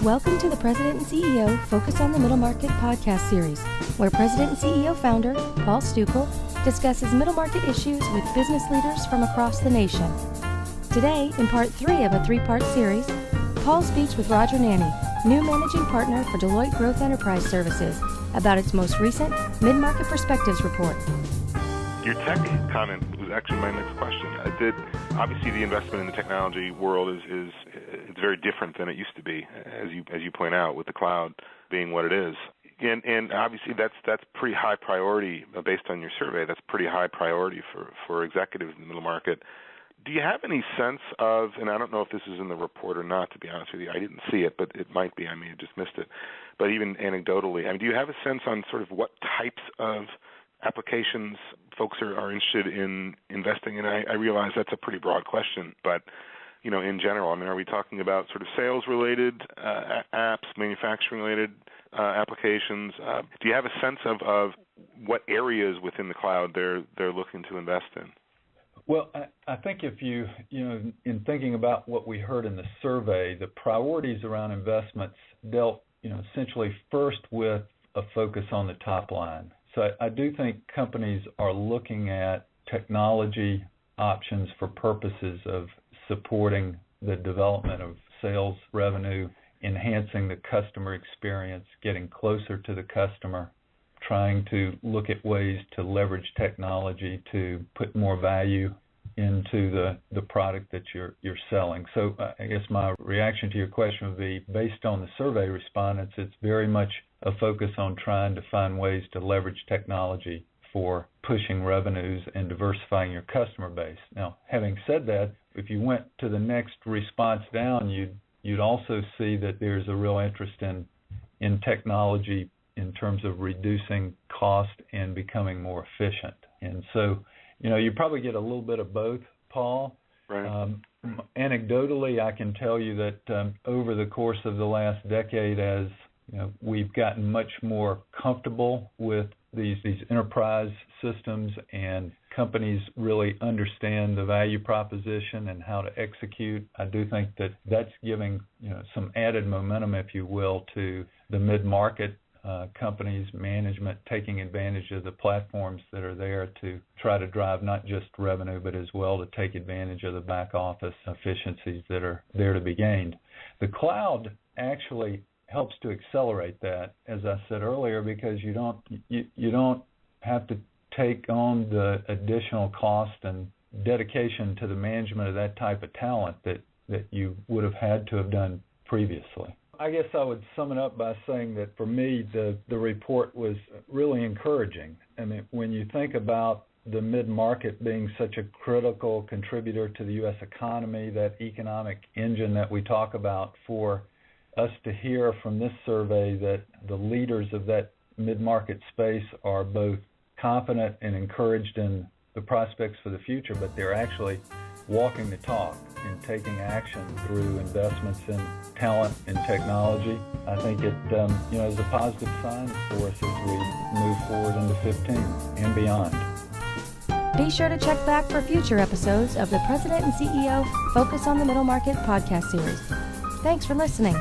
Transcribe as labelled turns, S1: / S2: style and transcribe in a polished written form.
S1: Welcome to the President and CEO Focus on the Middle Market podcast series, where President and CEO founder Paul Stukel discusses middle market issues with business leaders from across the nation. Today, in part 3 of a 3-part series, Paul speaks with Roger Nanney, new managing partner for Deloitte Growth Enterprise Services, about its most recent Mid-Market Perspectives report.
S2: Your tech comment was actually my next question. Obviously, the investment in the technology world is it's very different than it used to be, as you point out, with the cloud being what it is. And obviously, that's pretty high priority based on your survey. That's pretty high priority for executives in the middle market. Do you have any sense of, and I don't know if this is in the report or not, to be honest with you, I didn't see it, but it might be, I may have just missed it, but even anecdotally, do you have a sense on sort of what types of applications folks are interested in investing in? I realize that's a pretty broad question, but in general, are we talking about sort of sales-related apps, manufacturing-related applications? Do you have a sense of what areas within the cloud they're looking to invest in?
S3: Well, I think if you in thinking about what we heard in the survey, the priorities around investments dealt, essentially first with a focus on the top line. So I do think companies are looking at technology options for purposes of supporting the development of sales revenue, enhancing the customer experience, getting closer to the customer, trying to look at ways to leverage technology to put more value into the product that you're selling. So I guess my reaction to your question would be, based on the survey respondents, it's very much a focus on trying to find ways to leverage technology for pushing revenues and diversifying your customer base. Now, having said that, if you went to the next response down, you'd also see that there's a real interest in technology in terms of reducing cost and becoming more efficient. And so, you probably get a little bit of both, Paul.
S2: Right.
S3: Anecdotally, I can tell you that over the course of the last decade, as we've gotten much more comfortable with these enterprise systems, and companies really understand the value proposition and how to execute. I do think that that's giving some added momentum, if you will, to the mid-market companies, management, taking advantage of the platforms that are there to try to drive not just revenue, but as well to take advantage of the back office efficiencies that are there to be gained. The cloud actually helps to accelerate that, as I said earlier, because you don't have to take on the additional cost and dedication to the management of that type of talent that you would have had to have done previously. I guess I would sum it up by saying that for me, the report was really encouraging. When you think about the mid-market being such a critical contributor to the U.S. economy, that economic engine that we talk about, for us to hear from this survey that the leaders of that mid-market space are both confident and encouraged in the prospects for the future, but they're actually walking the talk and taking action through investments in talent and technology. I think it is a positive sign for us as we move forward into 15 and beyond.
S1: Be sure to check back for future episodes of the President and CEO Focus on the Middle Market podcast series. Thanks for listening.